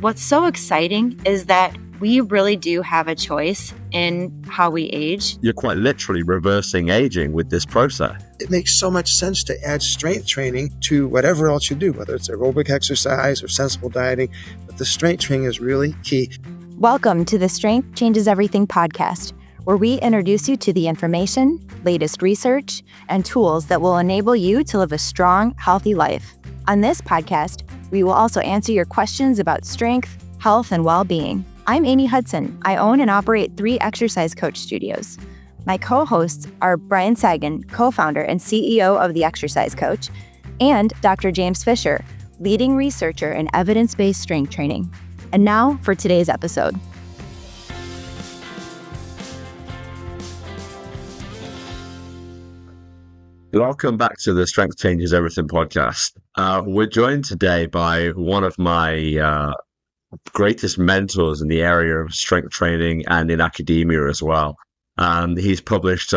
what's so exciting is that we really do have a choice in how we age. You're quite literally reversing aging with this process. It makes so much sense to add strength training to whatever else you do, whether it's aerobic exercise or sensible dieting, but the strength training is really key. Welcome to the Strength Changes Everything podcast, where we introduce you to the information, latest research, and tools that will enable you to live a strong, healthy life. On this podcast, we will also answer your questions about strength, health, and well-being. I'm Amy Hudson. I own and operate 3 exercise coach studios. My co-hosts are Brian Sagan, co-founder and CEO of The Exercise Coach, and Dr. James Fisher, leading researcher in evidence-based strength training. And now for today's episode. Welcome back to the Strength Changes Everything podcast. We're joined today by one of my greatest mentors in the area of strength training and in academia as well. He's published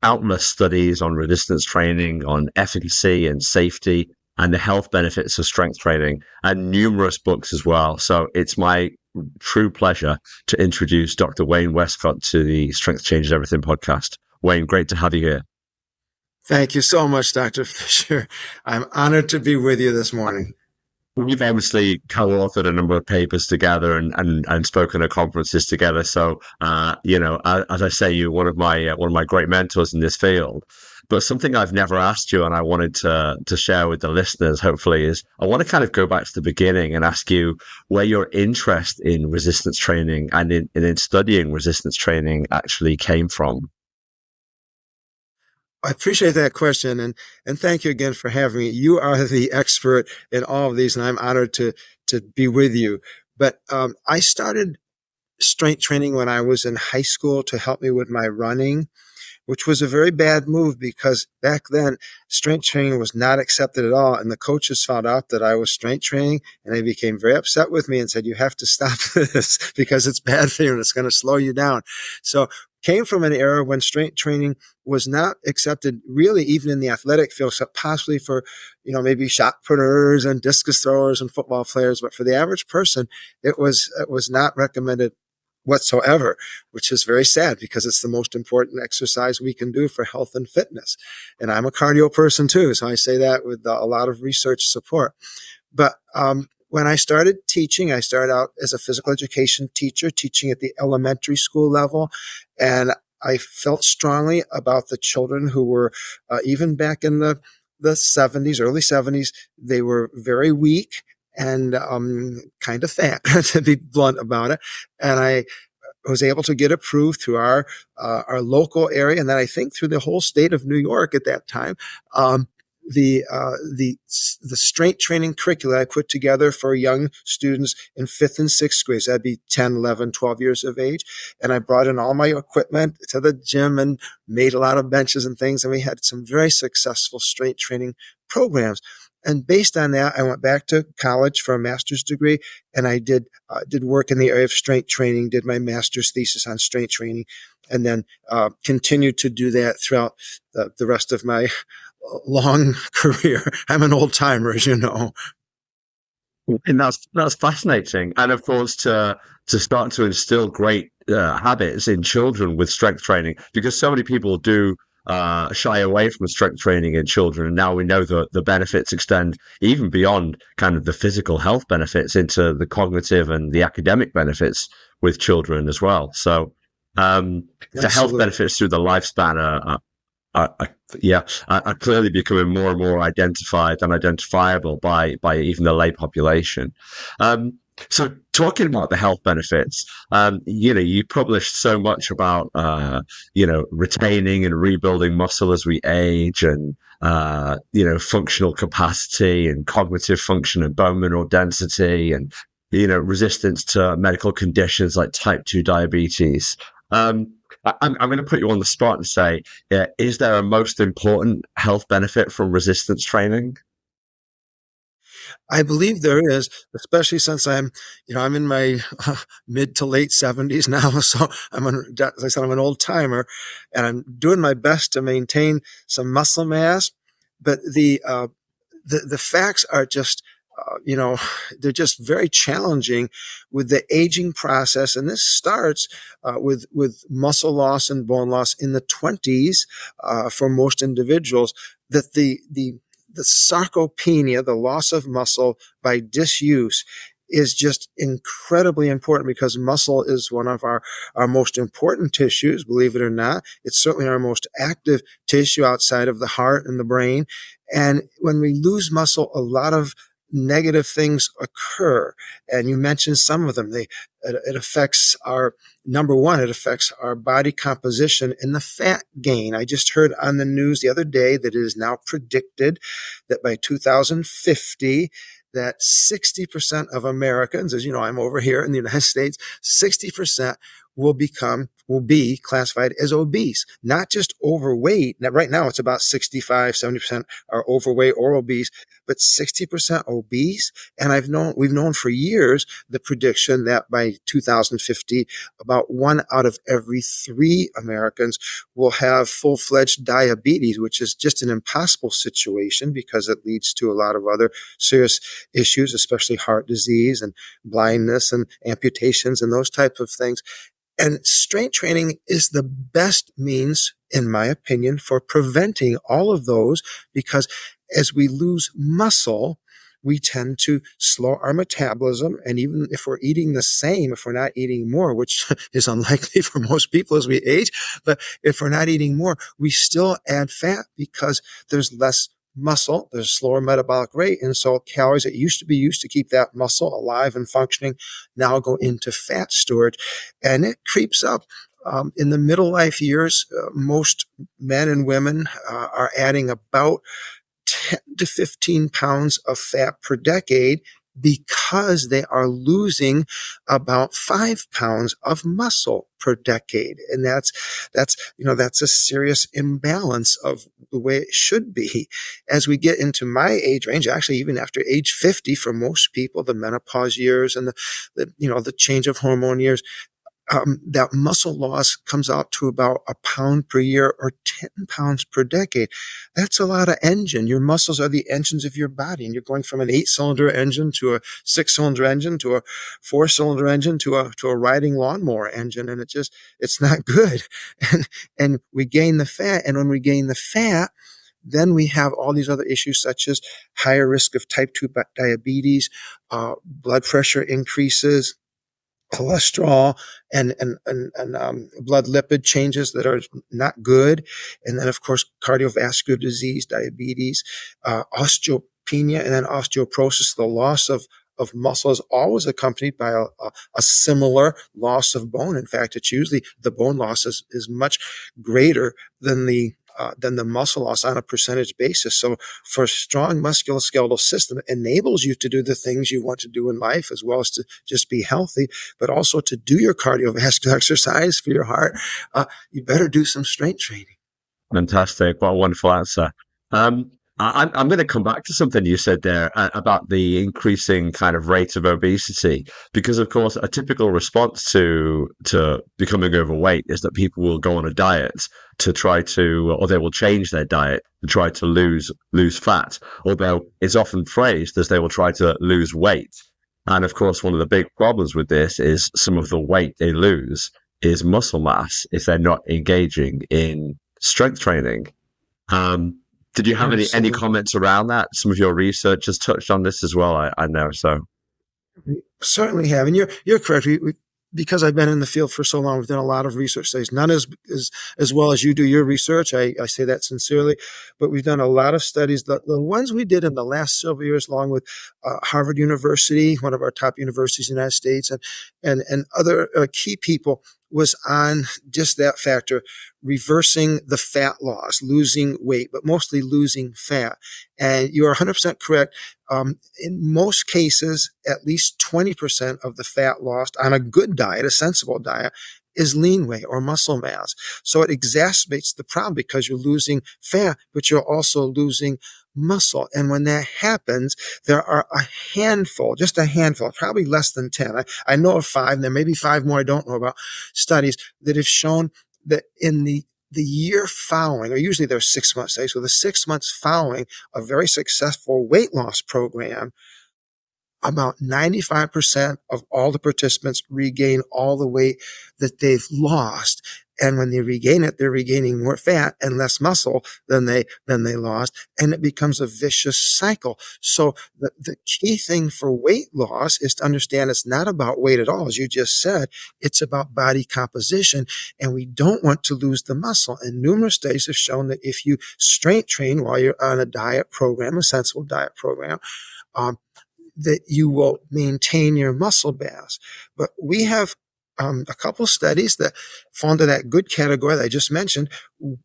countless studies on resistance training, on efficacy and safety, and the health benefits of strength training, and numerous books as well. So it's my true pleasure to introduce Dr. Wayne Wescott to the Strength Changes Everything podcast. Wayne, great to have you here. Thank you so much, Dr. Fisher. I'm honored to be with you this morning. We've obviously co-authored a number of papers together and spoken at conferences together. So, as I say, you're one of my great mentors in this field. But something I've never asked you, and I wanted to share with the listeners, hopefully, is I want to kind of go back to the beginning and ask you where your interest in resistance training and in studying resistance training actually came from. I appreciate that question, and thank you again for having me. You are the expert in all of these, and I'm honored to be with you. But I started strength training when I was in high school to help me with my running, which was a very bad move because back then strength training was not accepted at all. And the coaches found out that I was strength training and they became very upset with me and said, you have to stop this because it's bad for you and it's going to slow you down. So came from an era when strength training was not accepted really even in the athletic field, except possibly for, maybe shot putters and discus throwers and football players. But for the average person, it was not recommended whatsoever, which is very sad because it's the most important exercise we can do for health and fitness. And I'm a cardio person too, so I say that with a lot of research support. But when I started teaching, I started out as a physical education teacher, teaching at the elementary school level, and I felt strongly about the children who were, even back in the 70s, early 70s, they were very weak and kind of fat, to be blunt about it. And I was able to get approved through our local area, and then I think through the whole state of New York at that time. The strength training curricula I put together for young students in 5th and 6th grades. That'd be 10, 11, 12 years of age. And I brought in all my equipment to the gym and made a lot of benches and things. And we had some very successful strength training programs. And based on that, I went back to college for a master's degree, and I did work in the area of strength training, did my master's thesis on strength training, and then continued to do that throughout the rest of my long career. I'm an old timer, as you know. And that's fascinating. And of course, to start to instill great habits in children with strength training, because so many people do shy away from strength training in children. And now we know that the benefits extend even beyond kind of the physical health benefits into the cognitive and the academic benefits with children as well. So the health benefits through the lifespan are clearly becoming more and more identified and identifiable by even the lay population. So talking about the health benefits, you published so much about, retaining and rebuilding muscle as we age and, functional capacity and cognitive function and bone mineral density and, resistance to medical conditions like type 2 diabetes. I'm going to put you on the spot and say, is there a most important health benefit from resistance training? I believe there is, especially since I'm in my mid to late 70s now. So as I said, I'm an old timer, and I'm doing my best to maintain some muscle mass. But the facts are just they're just very challenging with the aging process. And this starts with muscle loss and bone loss in the 20s for most individuals, that the sarcopenia, the loss of muscle by disuse, is just incredibly important, because muscle is one of our most important tissues, believe it or not. It's certainly our most active tissue outside of the heart and the brain. And when we lose muscle, a lot of negative things occur. And you mentioned some of them. It affects number one, it affects our body composition and the fat gain. I just heard on the news the other day that it is now predicted that by 2050, that 60% of Americans, as you know, I'm over here in the United States, 60% will be classified as obese, not just overweight. Now, right now it's about 65, 70% are overweight or obese, but 60% obese. And we've known for years the prediction that by 2050, about 1 out of every 3 Americans will have full-fledged diabetes, which is just an impossible situation, because it leads to a lot of other serious issues, especially heart disease and blindness and amputations and those types of things. And strength training is the best means, in my opinion, for preventing all of those, because as we lose muscle, we tend to slow our metabolism. And even if we're eating the same, if we're not eating more, which is unlikely for most people as we age, but if we're not eating more, we still add fat because there's less muscle, there's a slower metabolic rate. And so calories that used to be used to keep that muscle alive and functioning now go into fat storage. And it creeps up. In the middle life years, most men and women are adding about 10 to 15 pounds of fat per decade, because they are losing about 5 pounds of muscle per decade. And that's a serious imbalance of the way it should be. As we get into my age range, actually even after age 50 for most people, the menopause years and the change of hormone years, that muscle loss comes out to about 1 pound per year or 10 pounds per decade. That's a lot of engine. Your muscles are the engines of your body, and you're going from an 8-cylinder engine to a 6-cylinder engine to a 4-cylinder engine to a riding lawnmower engine, and it's not good. And we gain the fat, and when we gain the fat, then we have all these other issues, such as higher risk of type 2 diabetes, blood pressure increases, cholesterol and blood lipid changes that are not good. And then, of course, cardiovascular disease, diabetes, osteopenia, and then osteoporosis. The loss of muscle is always accompanied by a similar loss of bone. In fact, it's usually the bone loss is much greater than the muscle loss on a percentage basis. So for a strong musculoskeletal system, it enables you to do the things you want to do in life, as well as to just be healthy, but also to do your cardiovascular exercise for your heart. You better do some strength training. Fantastic. What a wonderful answer. I'm going to come back to something you said there about the increasing kind of rate of obesity, because, of course, a typical response to becoming overweight is that people will go on a diet to try to, or they will change their diet to try to lose fat, although it's often phrased as they will try to lose weight. And, of course, one of the big problems with this is some of the weight they lose is muscle mass if they're not engaging in strength training. Did you have any comments around that? Some of your research has touched on this as well, I know. So we certainly have, and you're correct. Because I've been in the field for so long, we've done a lot of research studies, none as well as you do your research. I say that sincerely, but we've done a lot of studies. The ones we did in the last several years, along with Harvard University, one of our top universities in the United States, and other key people, was on just that factor, reversing the fat loss, losing weight, but mostly losing fat. And you are 100% correct. In most cases, at least 20% of the fat lost on a good diet, a sensible diet, is lean weight or muscle mass. So it exacerbates the problem, because you're losing fat, but you're also losing muscle. And when that happens, there are just a handful, probably less than 10. I know of 5, and there may be 5 more I don't know about, studies that have shown that in the year following, or usually they're 6 months, so the 6 months following a very successful weight loss program, about 95% of all the participants regain all the weight that they've lost. And when they regain it, they're regaining more fat and less muscle than they lost. And it becomes a vicious cycle. So the key thing for weight loss is to understand it's not about weight at all. As you just said, it's about body composition. And we don't want to lose the muscle. And numerous studies have shown that if you strength train while you're on a diet program, a sensible diet program, that you will maintain your muscle mass. But we have a couple studies that fall into that good category that I just mentioned.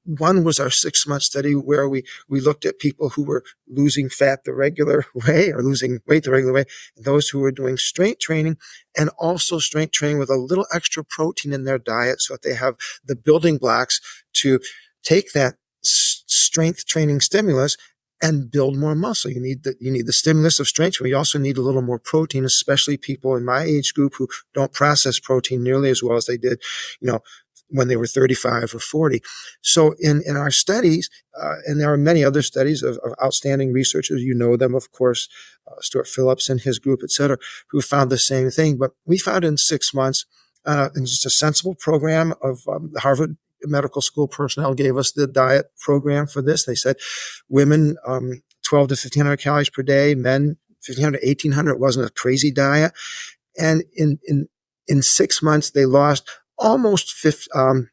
One was our 6-month study where we looked at people who were losing fat the regular way or losing weight the regular way, and those who were doing strength training, and also strength training with a little extra protein in their diet so that they have the building blocks to take that strength training stimulus and build more muscle. You need the stimulus of strength. We also need a little more protein, especially people in my age group who don't process protein nearly as well as they did, when they were 35 or 40. So in our studies, and there are many other studies of outstanding researchers, you know them, of course, Stuart Phillips and his group, et cetera, who found the same thing. But we found in 6 months, in just a sensible program of the Harvard Medical School personnel gave us the diet program for this. They said women 12 to 1,500 calories per day, men 1,500 to 1,800. It wasn't a crazy diet. And in 6 months, they lost almost 15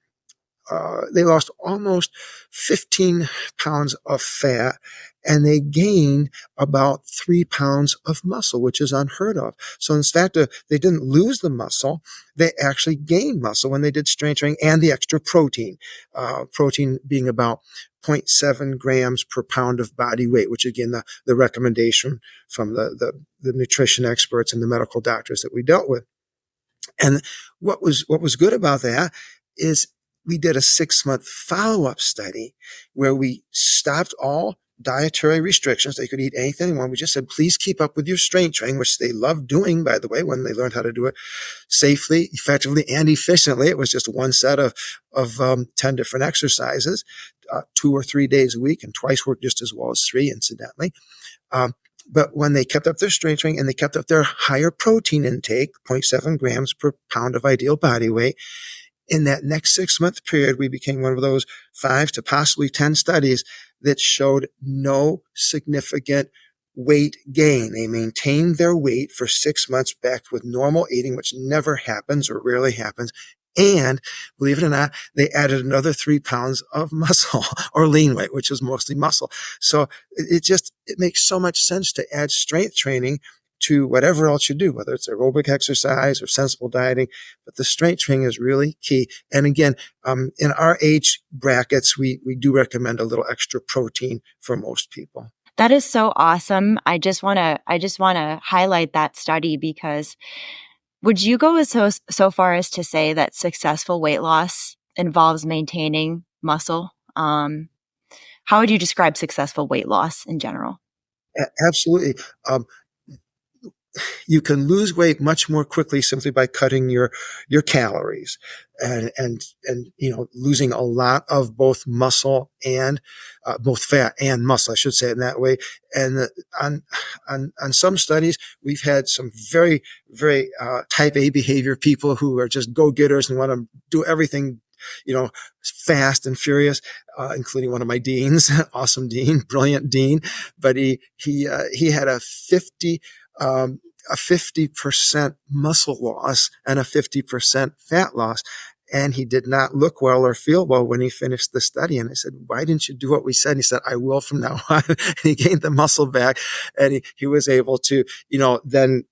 pounds of fat, and they gained about 3 pounds of muscle, which is unheard of. So in fact, they didn't lose the muscle. They actually gained muscle when they did strength training and the extra protein, protein being about 0.7 grams per pound of body weight, which again, the recommendation from the nutrition experts and the medical doctors that we dealt with. And what was good about that is we did a 6-month follow-up study where we stopped all dietary restrictions. They could eat anything they want. We just said, please keep up with your strength training, which they loved doing, by the way, when they learned how to do it safely, effectively, and efficiently. It was just one set of 10 different exercises, 2 or 3 days a week, and twice worked just as well as 3, incidentally. But when they kept up their strength training and they kept up their higher protein intake, 0.7 grams per pound of ideal body weight, in that next 6-month period, we became one of those 5 to possibly 10 studies that showed no significant weight gain. They maintained their weight for 6 months back with normal eating, which never happens or rarely happens. And believe it or not, they added another 3 pounds of muscle or lean weight, which is mostly muscle. So it makes so much sense to add strength training to whatever else you do, whether it's aerobic exercise or sensible dieting. But the strength training is really key. And again, in our age brackets, we do recommend a little extra protein for most people. That is so awesome. I just want to highlight that study because would you go so far as to say that successful weight loss involves maintaining muscle? How would you describe successful weight loss in general? Absolutely. You can lose weight much more quickly simply by cutting your calories and losing a lot of both muscle and both fat and muscle, I should say it in that way. And on some studies, we've had some very, very type A behavior people who are just go-getters and want to do everything fast and furious, including one of my deans, awesome dean, brilliant dean. But he had a 50% muscle loss and a 50% fat loss. And he did not look well or feel well when he finished the study. And I said, why didn't you do what we said? And he said, I will from now on. And he gained the muscle back, and he was able to, then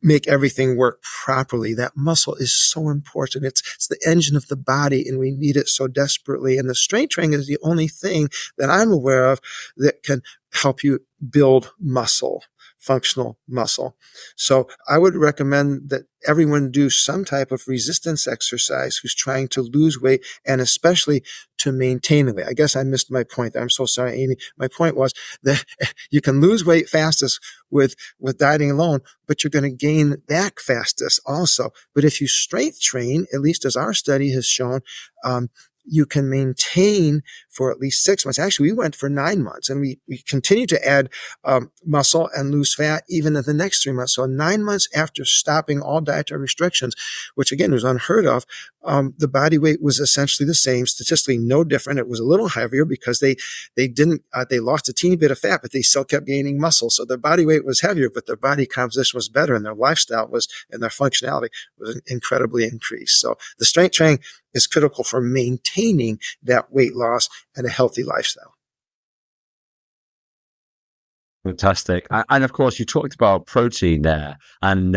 make everything work properly. That muscle is so important. It's the engine of the body, and we need it so desperately. And the strength training is the only thing that I'm aware of that can help you build muscle, functional muscle. So I would recommend that everyone do some type of resistance exercise who's trying to lose weight, and especially to maintain the weight. I guess I missed my point there. I'm so sorry, Amy. My point was that you can lose weight fastest with dieting alone, but you're going to gain back fastest also. But if you strength train, at least as our study has shown, you can maintain for at least 6 months. Actually, we went for 9 months, and we continued to add muscle and lose fat even in the next 3 months. So 9 months after stopping all dietary restrictions, which again was unheard of, the body weight was essentially the same, statistically no different. It was a little heavier because they lost a teeny bit of fat, but they still kept gaining muscle. So their body weight was heavier, but their body composition was better, and their lifestyle and their functionality was incredibly increased. So the strength training is critical for maintaining that weight loss and a healthy lifestyle. Fantastic. And of course, you talked about protein there. And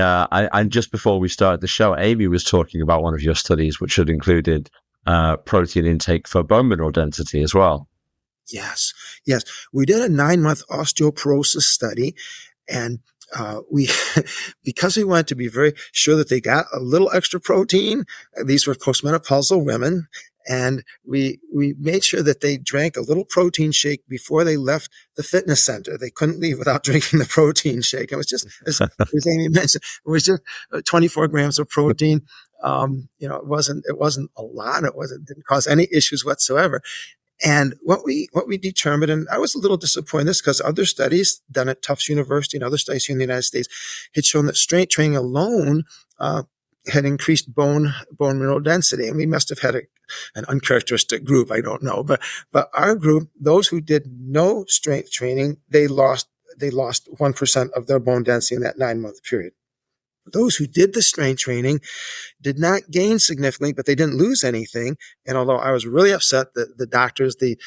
just before we started the show, Amy was talking about one of your studies, which had included protein intake for bone mineral density as well. Yes. We did a 9-month osteoporosis study, and because we wanted to be very sure that they got a little extra protein. These were postmenopausal women, and we made sure that they drank a little protein shake before they left the fitness center. They couldn't leave without drinking the protein shake. It was just, as Amy mentioned, it was just 24 grams of protein. It wasn't a lot. Didn't cause any issues whatsoever. And what we determined, and I was a little disappointed, because other studies done at Tufts University and other studies here in the United States had shown that strength training alone had increased bone mineral density. And we must have had an uncharacteristic group, I don't know. But our group, those who did no strength training, they lost 1% of their bone density in that 9-month period. Those who did the strength training did not gain significantly, but they didn't lose anything. And although I was really upset that the doctors, the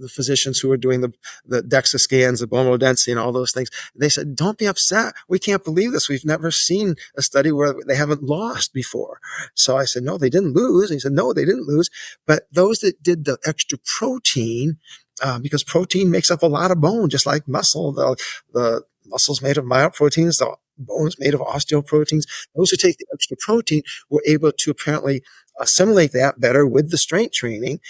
physicians who were doing the DEXA scans, the bone mineral density and all those things, they said, don't be upset. We can't believe this. We've never seen a study where they haven't lost before. So I said, no, they didn't lose. And he said, no, they didn't lose. But those that did the extra protein, because protein makes up a lot of bone, just like muscle, the muscle's made of myoproteins, the bones made of osteoproteins. Those who take the extra protein were able to apparently assimilate that better with the strength training,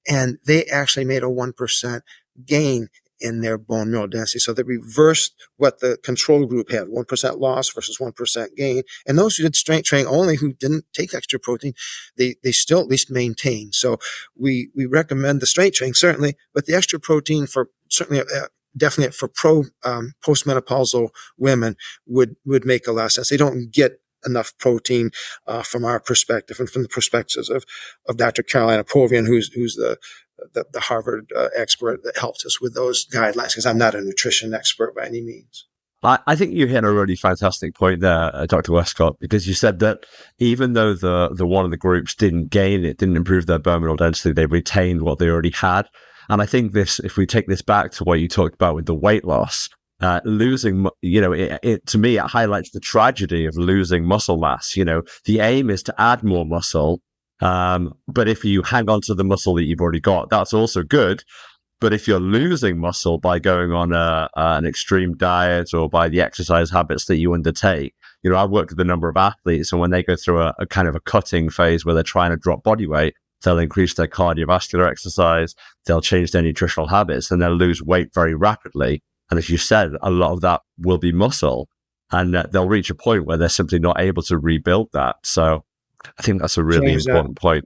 and they actually made a 1% gain in their bone mineral density. So they reversed what the control group had, 1% loss versus 1% gain. And those who did strength training only, who didn't take extra protein, they still at least maintained. So we recommend the strength training, certainly, but the extra protein for certainly definitely for postmenopausal women would make a lot of sense. They don't get enough protein from our perspective, and from the perspectives of Dr. Carolina Povian, who's the Harvard expert that helped us with those guidelines, because I'm not a nutrition expert by any means. I think you hit a really fantastic point there, Dr. Wescott, because you said that even though the one of the groups didn't gain it, didn't improve their bone mineral density, they retained what they already had. And I think if we take this back to what you talked about with the weight loss, losing, to me, it highlights the tragedy of losing muscle mass. The aim is to add more muscle. But if you hang on to the muscle that you've already got, that's also good. But if you're losing muscle by going on an extreme diet or by the exercise habits that you undertake, I've worked with a number of athletes, and when they go through a kind of a cutting phase where they're trying to drop body weight, they'll increase their cardiovascular exercise, they'll change their nutritional habits, and they'll lose weight very rapidly. And as you said, a lot of that will be muscle, and they'll reach a point where they're simply not able to rebuild that. So I think that's a really important point.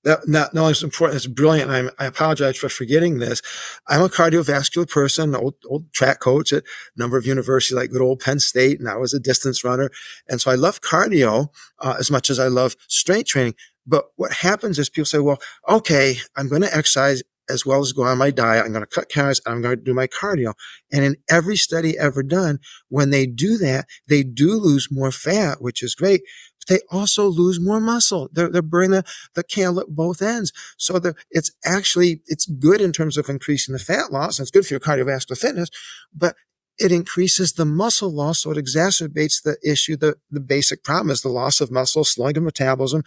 No, it's important. It's brilliant. I apologize for forgetting this. I'm a cardiovascular person, old track coach at a number of universities like good old Penn State, and I was a distance runner. And so I love cardio as much as I love strength training. But what happens is people say, well, okay, I'm going to exercise as well as go on my diet. I'm going to cut calories, and I'm going to do my cardio. And in every study ever done, when they do that, they do lose more fat, which is great. But they also lose more muscle. They're burning the candle at both ends. So it's good in terms of increasing the fat loss, and it's good for your cardiovascular fitness, but it increases the muscle loss, so it exacerbates the issue. The basic problem is the loss of muscle, slowing of metabolism,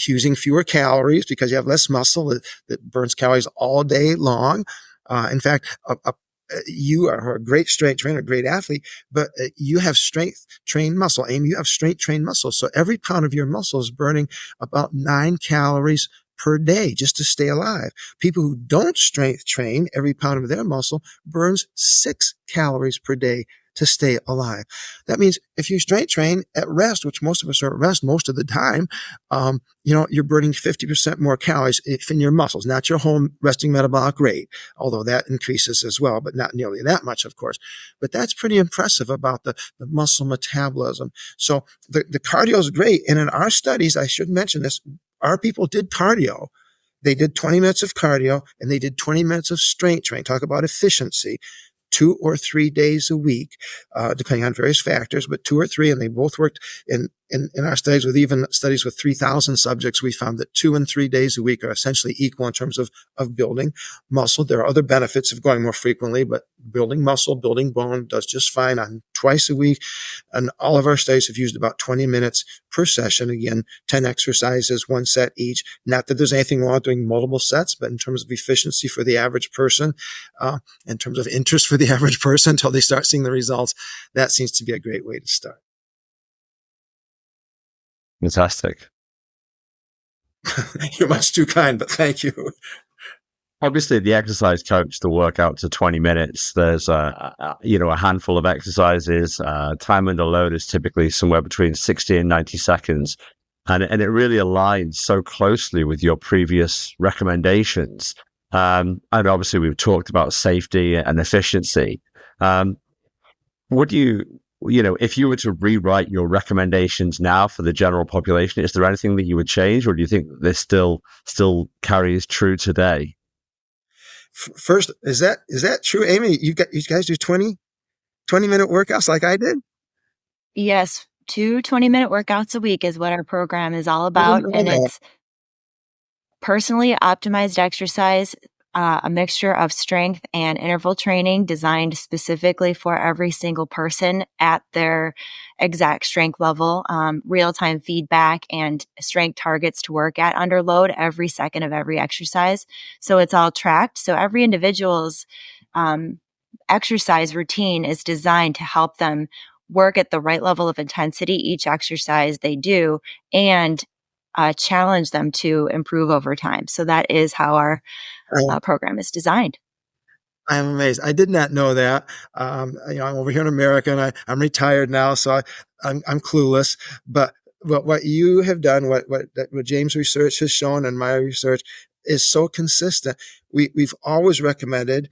using fewer calories because you have less muscle that burns calories all day long. In fact, you are a great strength trainer, a great athlete, but you have strength trained muscle. Amy, you have strength trained muscle. So every pound of your muscle is burning about 9 calories per day just to stay alive. People who don't strength train, every pound of their muscle burns 6 calories per day to stay alive. That means if you strength train at rest, which most of us are at rest most of the time, you're burning 50% more calories in your muscles, not your home resting metabolic rate, although that increases as well, but not nearly that much, of course. But that's pretty impressive about the muscle metabolism. So the cardio is great. And in our studies, I should mention this, our people did cardio. They did 20 minutes of cardio and they did 20 minutes of strength training. Talk about efficiency. 2 or 3 days a week, depending on various factors, but 2 or 3, and they both worked in our studies with 3,000 subjects. We found that 2 and 3 days a week are essentially equal in terms of building muscle. There are other benefits of going more frequently, but building muscle, building bone does just fine on twice a week. And all of our studies have used about 20 minutes per session. Again, 10 exercises, 1 set each. Not that there's anything wrong with doing multiple sets, but in terms of efficiency for the average person, in terms of interest for the average person until they start seeing the results, that seems to be a great way to start. Fantastic. You're much too kind, but thank you. Obviously, the exercise coach to work out to 20 minutes. There's a handful of exercises. Time under load is typically somewhere between 60 and 90 seconds. And it really aligns so closely with your previous recommendations. And obviously, we've talked about safety and efficiency. Would you, if you were to rewrite your recommendations now for the general population, is there anything that you would change, or do you think this still carries true today? First, is that true, Amy? You guys do 20-minute workouts like I did? Yes, 2 20-minute workouts a week is what our program is all about, and it's personally optimized exercise, a mixture of strength and interval training designed specifically for every single person at their exact strength level, real-time feedback and strength targets to work at under load every second of every exercise. So it's all tracked. So every individual's exercise routine is designed to help them work at the right level of intensity each exercise they do and challenge them to improve over time. So that is how our program is designed. I'm amazed. I did not know that. I'm over here in America and I'm retired now, so I'm clueless. But what you have done, what James' research has shown and my research is so consistent. We've always recommended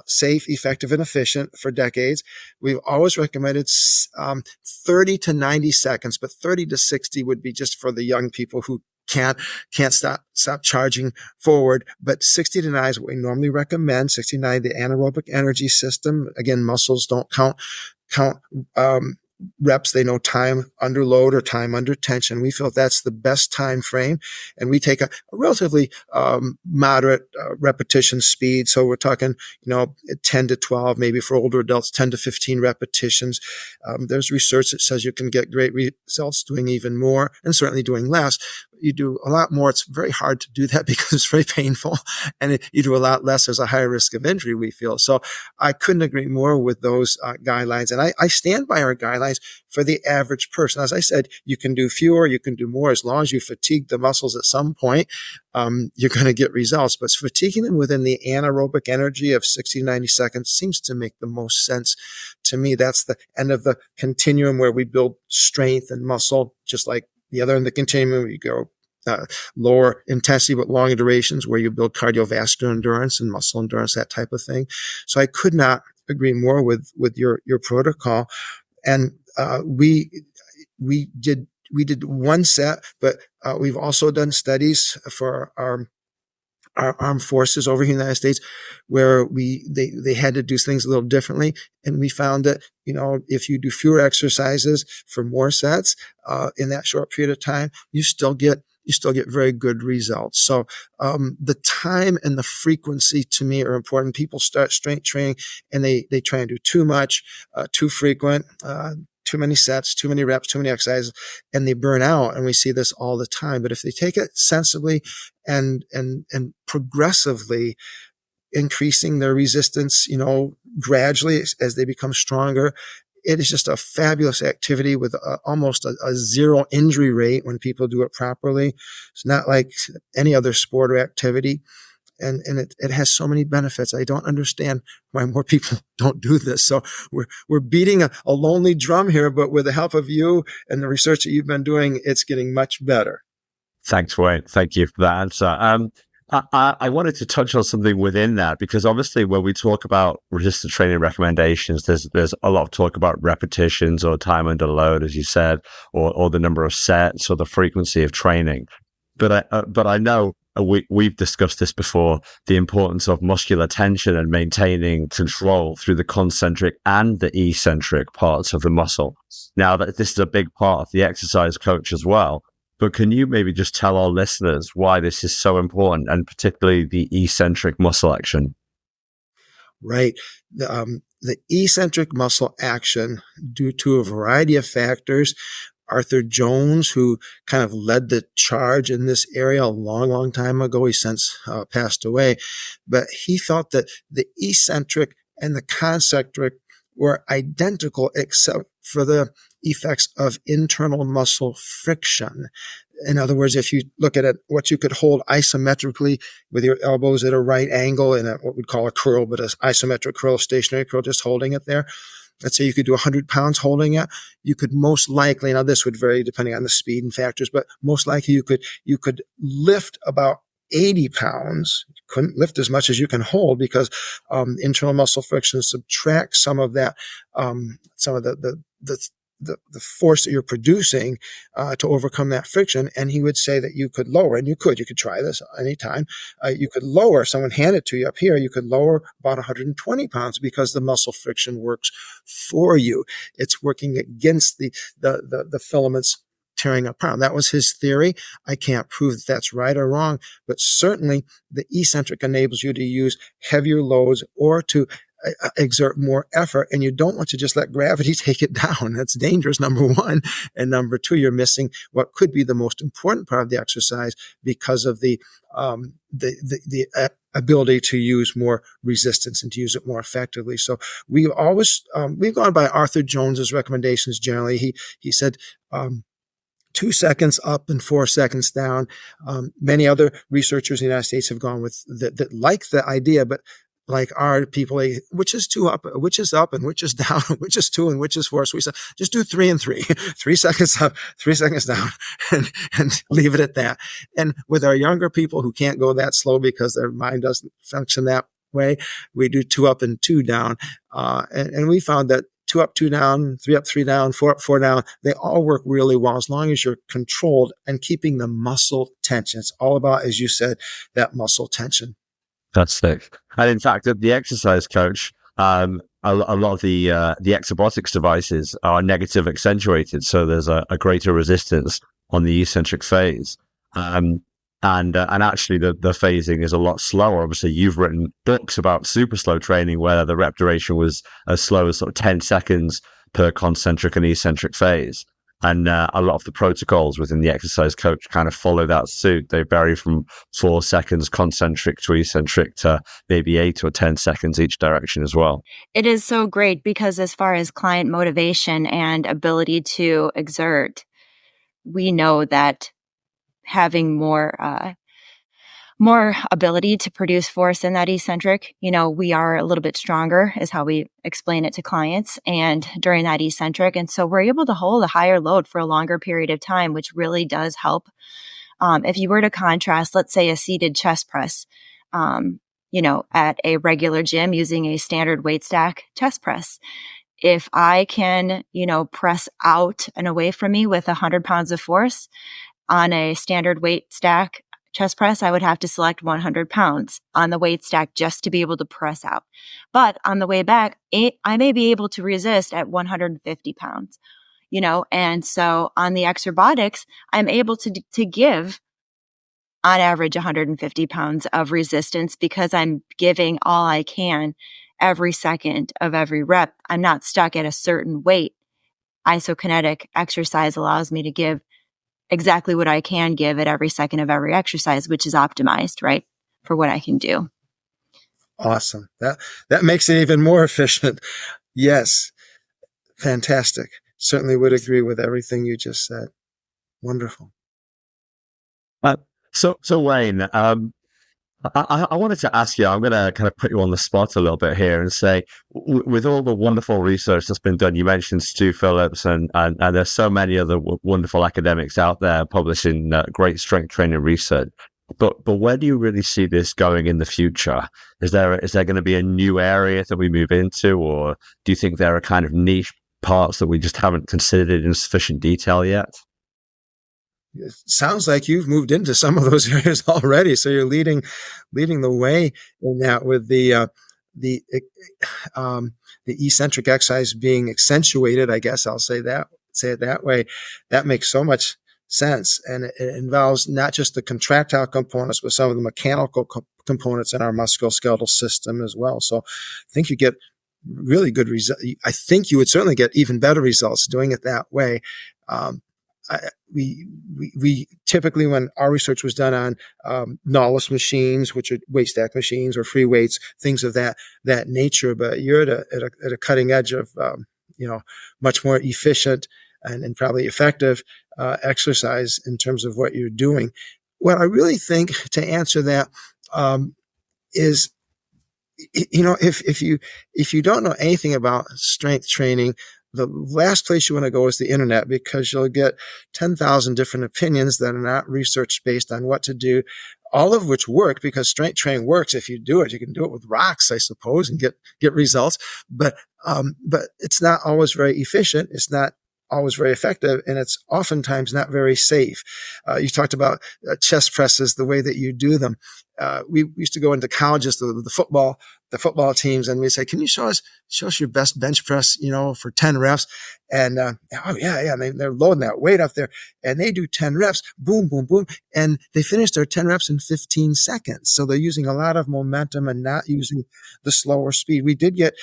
safe, effective, and efficient for decades. We've always recommended 30 to 90 seconds, but 30 to 60 would be just for the young people who can't stop charging forward. But 60 to 90 is what we normally recommend. 60 to 90, the anaerobic energy system. Again, muscles don't count reps. They know time under load or time under tension. We feel that's the best time frame, and we take a relatively moderate repetition speed. So we're talking 10 to 12, maybe for older adults 10 to 15 repetitions. There's research that says you can get great results doing even more and certainly doing less. You do a lot more. It's very hard to do that because it's very painful, and you do a lot less. There's a higher risk of injury, we feel. So I couldn't agree more with those guidelines, and I stand by our guidelines for the average person. As I said, you can do fewer, you can do more. As long as you fatigue the muscles at some point, you're going to get results. But fatiguing them within the anaerobic energy of 60 to 90 seconds seems to make the most sense to me. That's the end of the continuum where we build strength and muscle, just like the other end of the continuum, you go lower intensity but longer durations, where you build cardiovascular endurance and muscle endurance, that type of thing. So I could not agree more with your protocol. And we did 1 set, but we've also done studies for our armed forces over here in the United States where they had to do things a little differently. And we found that, if you do fewer exercises for more sets, in that short period of time, you still get very good results. So, the time and the frequency to me are important. People start strength training and they try and do too much, too frequent, too many sets, too many reps, too many exercises, and they burn out. And we see this all the time. But if they take it sensibly and progressively, increasing their resistance, gradually as they become stronger, it is just a fabulous activity with almost a zero injury rate when people do it properly. It's not like any other sport or activity. and it has so many benefits. I don't understand why more people don't do this. So we're beating a lonely drum here, but with the help of you and the research that you've been doing, it's getting much better. Thanks, Wayne. Thank you for that answer. I wanted to touch on something within that, because obviously when we talk about resistance training recommendations, there's a lot of talk about repetitions or time under load, as you said, or the number of sets or the frequency of training. But I know we've discussed this before, the importance of muscular tension and maintaining control through the concentric and the eccentric parts of the muscle. Now, that this is a big part of the exercise coach as well. But can you maybe just tell our listeners why this is so important, and particularly the eccentric muscle action? Right. The eccentric muscle action, due to a variety of factors, Arthur Jones, who kind of led the charge in this area a long, long time ago, he's since passed away, but he felt that the eccentric and the concentric were identical except for the effects of internal muscle friction. In other words, if you look at it, what you could hold isometrically with your elbows at a right angle in what we'd call a curl, but an isometric curl, stationary curl, just holding it there. Let's say you could do 100 pounds holding it. You could most likely, now this would vary depending on the speed and factors, but most likely you could lift about 80 pounds. You couldn't lift as much as you can hold because internal muscle friction subtracts some of that, some of the force that you're producing to overcome that friction. And he would say that you could lower, and you could try this anytime. You could lower, if someone handed it to you up here, you could lower about 120 pounds because the muscle friction works for you. It's working against the filaments tearing apart. That was his theory. I can't prove that that's right or wrong, but certainly the eccentric enables you to use heavier loads or to exert more effort, and you don't want to just let gravity take it down. That's dangerous, number one. And number two, you're missing what could be the most important part of the exercise because of the ability to use more resistance and to use it more effectively. So we've gone by Arthur Jones's recommendations generally. He said 2 seconds up and 4 seconds down. Many other researchers in the United States have gone with that like the idea, but like our people, which is 2 up, which is up, and which is down, which is 2, and which is 4. So we said, just do 3 and 3, 3 seconds up, 3 seconds down, and leave it at that. And with our younger people who can't go that slow because their mind doesn't function that way, we do 2 up and 2 down. And we found that 2 up, 2 down, 3 up, 3 down, 4 up, 4 down, they all work really well as long as you're controlled and keeping the muscle tension. It's all about, as you said, that muscle tension. That's sick. And in fact, the exercise coach, a lot of the exobotics devices are negative accentuated, so there's a greater resistance on the eccentric phase. And actually the phasing is a lot slower. Obviously, you've written books about super slow training where the rep duration was as slow as sort of 10 seconds per concentric and eccentric phase. And a lot of the protocols within the exercise coach kind of follow that suit. They vary from 4 seconds concentric to eccentric to maybe 8 or 10 seconds each direction as well. It is so great because as far as client motivation and ability to exert, we know that having more ability to produce force in that eccentric, we are a little bit stronger is how we explain it to clients and during that eccentric. And so we're able to hold a higher load for a longer period of time, which really does help. If you were to contrast, let's say a seated chest press, at a regular gym using a standard weight stack chest press, if I can, press out and away from me with 100 pounds of force on a standard weight stack chest press, I would have to select 100 pounds on the weight stack just to be able to press out. But on the way back, I may be able to resist at 150 pounds, and so on the exerbotics, I'm able to give on average 150 pounds of resistance because I'm giving all I can every second of every rep. I'm not stuck at a certain weight. Isokinetic exercise allows me to give exactly what I can give at every second of every exercise, which is optimized, right, for what I can do. Awesome. That makes it even more efficient. Yes. Fantastic. Certainly would agree with everything you just said. Wonderful. So Wayne, I wanted to ask you, I'm going to kind of put you on the spot a little bit here and say, with all the wonderful research that's been done, you mentioned Stu Phillips, and there's so many other wonderful academics out there publishing great strength training research. But where do you really see this going in the future? Is there going to be a new area that we move into, or do you think there are kind of niche parts that we just haven't considered in sufficient detail yet? It sounds like you've moved into some of those areas already. So you're leading the way in that, with the eccentric exercise being accentuated. I guess I'll say it that way. That makes so much sense, and it involves not just the contractile components, but some of the mechanical components in our musculoskeletal system as well. So I think you get really good results. I think you would certainly get even better results doing it that way. We typically, when our research was done on Nautilus machines, which are weight stack machines, or free weights, things of that nature, but you're at a cutting edge of much more efficient and probably effective exercise in terms of what you're doing. What I really think, to answer that, is, if you don't know anything about strength training, the last place you want to go is the internet, because you'll get 10,000 different opinions that are not research based on what to do, all of which work, because strength training works. If you do it, you can do it with rocks, I suppose, and get results. But it's not always very efficient. It's not always very effective, and it's oftentimes not very safe. You talked about chest presses, the way that you do them. We used to go into colleges, the football teams, and we'd say, "Can you show us your best bench press, for 10 reps?" And oh yeah, they're loading that weight up there, and they do 10 reps, boom, boom, boom, and they finish their 10 reps in 15 seconds. So they're using a lot of momentum and not using the slower speed. We did get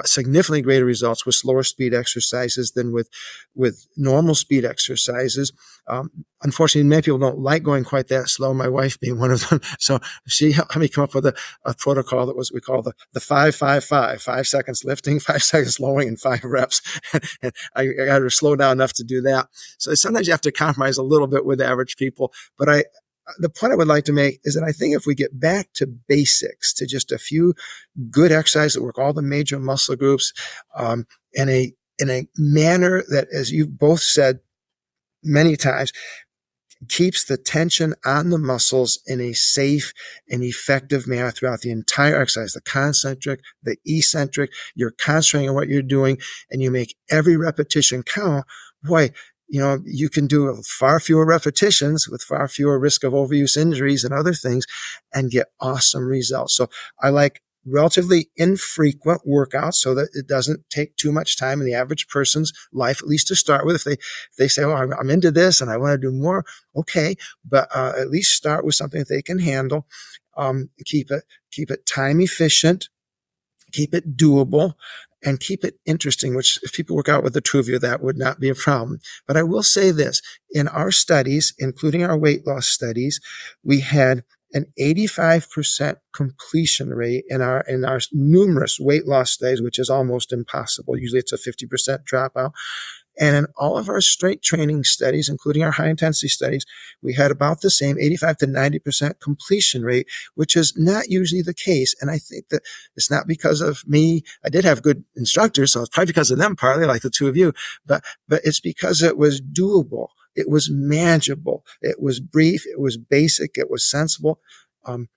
significantly greater results with slower speed exercises than with normal speed exercises. Unfortunately, many people don't like going quite that slow, my wife being one of them. So she helped me come up with a protocol that we call the 5-5-5, 5 seconds lifting, 5 seconds lowering, and 5 reps. And I got her to slow down enough to do that. So sometimes you have to compromise a little bit with average people. But the point I would like to make is that I think if we get back to basics, to just a few good exercises that work all the major muscle groups, in a manner that, as you've both said many times, keeps the tension on the muscles in a safe and effective manner throughout the entire exercise, the concentric, the eccentric, you're concentrating on what you're doing, and you make every repetition count, boy, you can do far fewer repetitions with far fewer risk of overuse injuries and other things, and get awesome results. So I like relatively infrequent workouts so that it doesn't take too much time in the average person's life, at least to start with. If they say, "Oh, I'm into this and I want to do more," okay, but at least start with something that they can handle. Keep it time efficient, keep it doable, and keep it interesting, which if people work out with the two of you, that would not be a problem. But I will say this, in our studies, including our weight loss studies, we had an 85% completion rate in our numerous weight loss studies, which is almost impossible. Usually it's a 50% dropout. And in all of our strength training studies, including our high intensity studies, we had about the same 85 to 90% completion rate, which is not usually the case. And I think that it's not because of me. I did have good instructors, so it's probably because of them, partly like the two of you, but it's because it was doable. It was manageable. It was brief. It was basic. It was sensible. And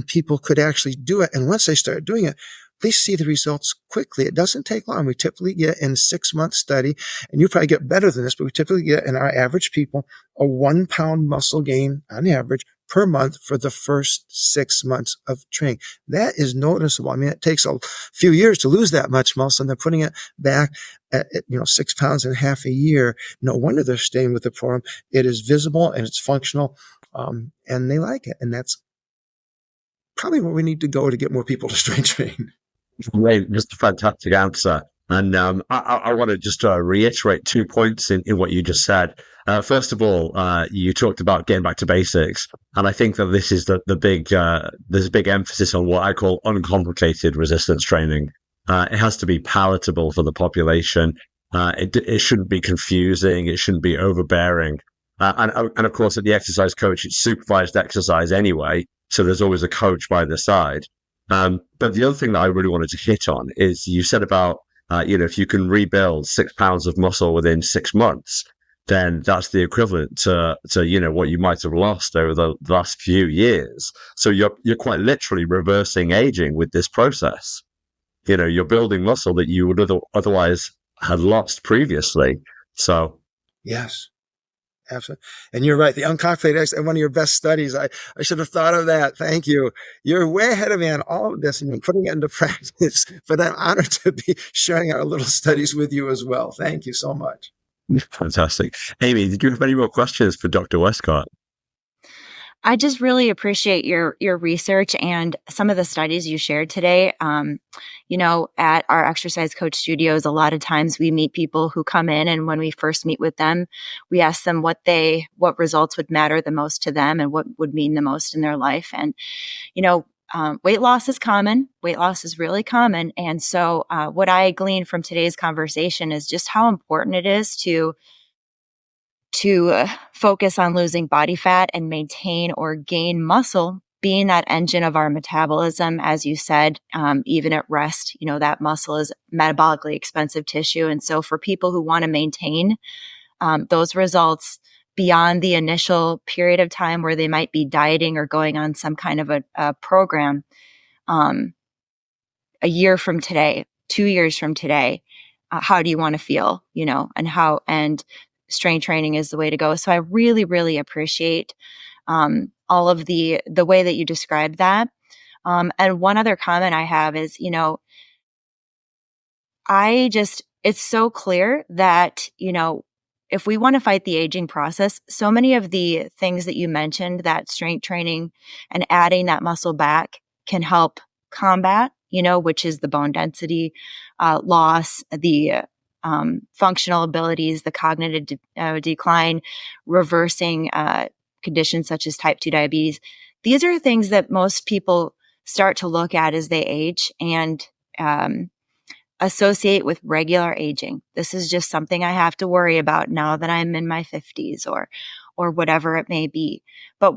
people could actually do it. And once they started doing it, they see the results quickly. It doesn't take long. We typically get in 6-month study, and you probably get better than this, but we typically get in our average people a 1 pound muscle gain on average per month for the first 6 months of training. That is noticeable. I mean, it takes a few years to lose that much muscle, and they're putting it back at 6 pounds in half a year. No wonder they're staying with the program. It is visible and it's functional, and they like it. And that's probably where we need to go to get more people to strength train. Great, just a fantastic answer. And I want to just reiterate 2 points in what you just said. First of all, you talked about getting back to basics, and I think that this is the big there's a big emphasis on what I call uncomplicated resistance training. It has to be palatable for the population. It shouldn't be confusing. It shouldn't be overbearing. And of course, at the exercise coach, it's supervised exercise anyway. So there's always a coach by the side. But the other thing that I really wanted to hit on is you said about, if you can rebuild 6 pounds of muscle within 6 months, then that's the equivalent to what you might have lost over the last few years. So you're quite literally reversing aging with this process. You're building muscle that you would otherwise have lost previously. So Yes. Absolutely. And you're right. The uncalculated exercise, one of your best studies. I should have thought of that. Thank you. You're way ahead of me on all of this and putting it into practice. But I'm honored to be sharing our little studies with you as well. Thank you so much. fantastic. Amy, did you have any more questions for Dr. Wescott? I just really appreciate your research and some of the studies you shared today. At our exercise coach studios, a lot of times we meet people who come in, and when we first meet with them, we ask them what results would matter the most to them and what would mean the most in their life. And, weight loss is common. Weight loss is really common. And so what I gleaned from today's conversation is just how important it is to focus on losing body fat and maintain or gain muscle, being that engine of our metabolism. As you said, even at rest, that muscle is metabolically expensive tissue. And so for people who want to maintain those results beyond the initial period of time where they might be dieting or going on some kind of a program, a year from today, 2 years from today, how do you want to feel, and strength training is the way to go. So I really, really appreciate all of the way that you described that. And one other comment I have is, it's so clear that, if we want to fight the aging process, so many of the things that you mentioned, that strength training and adding that muscle back can help combat, which is the bone density loss, the functional abilities, the cognitive decline, reversing conditions such as type 2 diabetes. These are things that most people start to look at as they age and associate with regular aging. This is just something I have to worry about now that I'm in my 50s or whatever it may be. But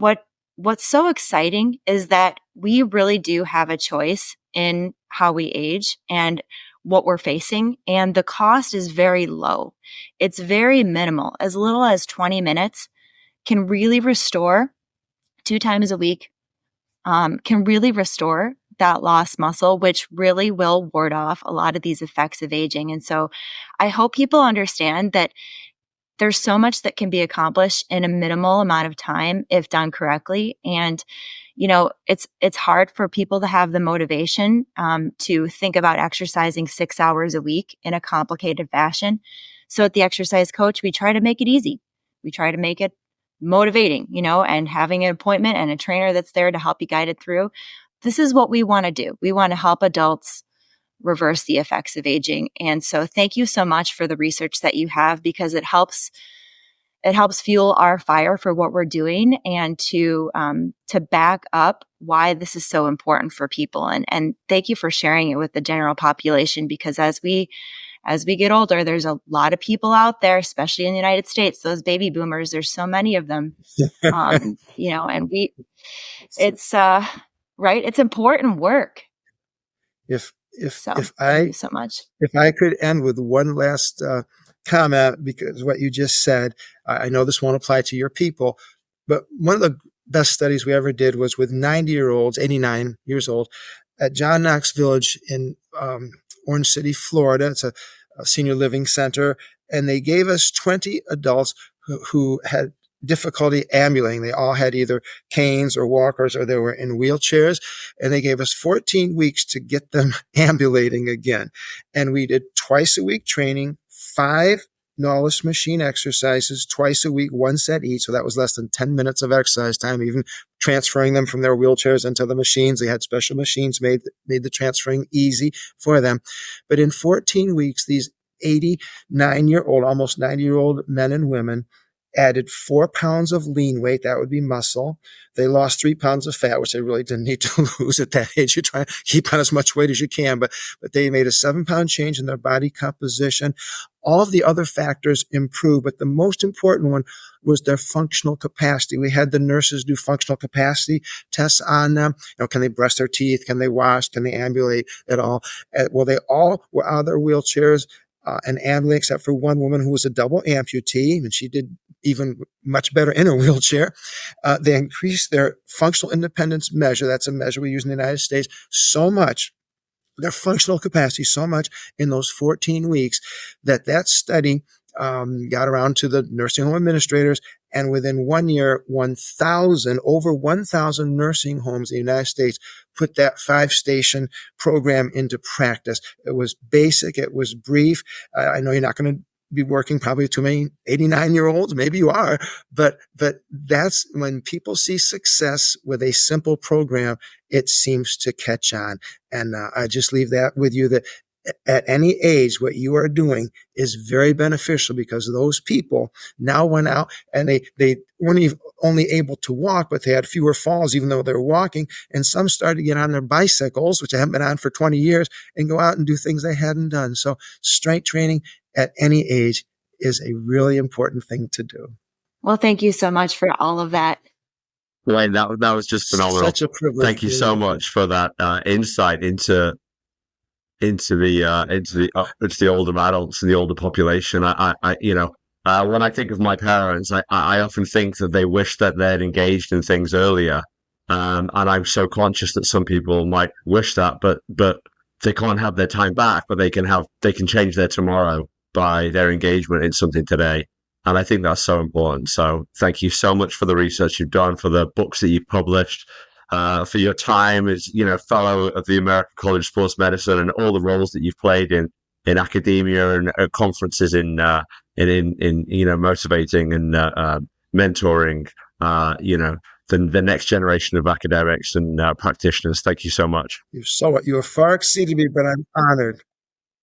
what's so exciting is that we really do have a choice in how we age and what we're facing, and the cost is very low. It's very minimal. As little as 20 minutes can really restore 2 times a week, can really restore that lost muscle, which really will ward off a lot of these effects of aging. And so I hope people understand that there's so much that can be accomplished in a minimal amount of time if done correctly. And it's hard for people to have the motivation to think about exercising 6 hours a week in a complicated fashion. So at the Exercise Coach, we try to make it easy. We try to make it motivating, and having an appointment and a trainer that's there to help you guide it through. This is what we want to do. We want to help adults reverse the effects of aging. And so thank you so much for the research that you have, because it helps fuel our fire for what we're doing and to back up why this is so important for people. And thank you for sharing it with the general population, because as we get older, there's a lot of people out there, especially in the United States, those baby boomers, there's so many of them, and it's right. It's important work. Thank you so much. If I could end with one last comment, because what you just said, I know this won't apply to your people, but one of the best studies we ever did was with 90-year-olds, 89 years old, at John Knox Village in Orange City, Florida. It's a senior living center. And they gave us 20 adults who had difficulty ambulating. They all had either canes or walkers, or they were in wheelchairs. And they gave us 14 weeks to get them ambulating again. And we did twice a week training, 5 Nautilus machine exercises twice a week, 1 set each. So that was less than 10 minutes of exercise time, even transferring them from their wheelchairs into the machines. They had special machines made the transferring easy for them. But in 14 weeks, these 89-year-old, almost 90-year-old men and women added 4 pounds of lean weight. That would be muscle. They lost 3 pounds of fat, which they really didn't need to lose at that age. You try to keep on as much weight as you can, but they made a 7-pound change in their body composition. All of the other factors improved, but the most important one was their functional capacity. We had the nurses do functional capacity tests on them. Can they brush their teeth? Can they wash? Can they ambulate at all? Well, they all were out of their wheelchairs and ambulate, except for one woman who was a double amputee, and she did even much better in a wheelchair. They increased their functional independence measure. That's a measure we use in the United States so much, their functional capacity so much in those 14 weeks that study got around to the nursing home administrators, and within 1 year, over 1,000 nursing homes in the United States put that 5-station program into practice. It was basic. It was brief. I know you're not going to be working probably too many 89-year-olds. Maybe you are, but that's when people see success with a simple program, it seems to catch on. And I just leave that with you, that at any age, what you are doing is very beneficial, because those people now went out and they weren't even only able to walk, but they had fewer falls, even though they were walking. And some started to get on their bicycles, which I haven't been on for 20 years, and go out and do things they hadn't done. So strength training at any age is a really important thing to do. Well, thank you so much for all of that. Wayne, that was just phenomenal. Such a privilege. Thank you so much for that insight into the older adults and the older population. When I think of my parents, I often think that they wish that they'd engaged in things earlier. And I'm so conscious that some people might wish that, but they can't have their time back, but they can change their tomorrow by their engagement in something today. And I think that's so important. So thank you so much for the research you've done, for the books that you've published, for your time as, fellow of the American College of Sports Medicine, and all the roles that you've played in academia and at conferences in motivating and mentoring, the next generation of academics and practitioners. Thank you so much. You have far exceeded me, but I'm honored.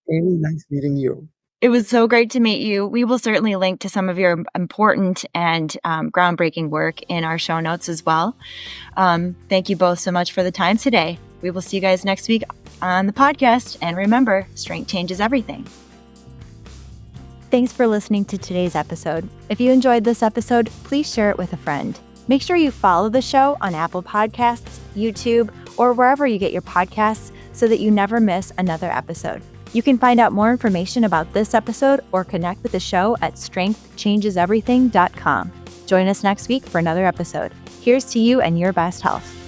Amy, nice meeting you. It was so great to meet you. We will certainly link to some of your important and groundbreaking work in our show notes as well. Thank you both so much for the time today. We will see you guys next week on the podcast. And remember, strength changes everything. Thanks for listening to today's episode. If you enjoyed this episode, please share it with a friend. Make sure you follow the show on Apple Podcasts, YouTube, or wherever you get your podcasts so that you never miss another episode. You can find out more information about this episode or connect with the show at strengthchangeseverything.com. Join us next week for another episode. Here's to you and your best health.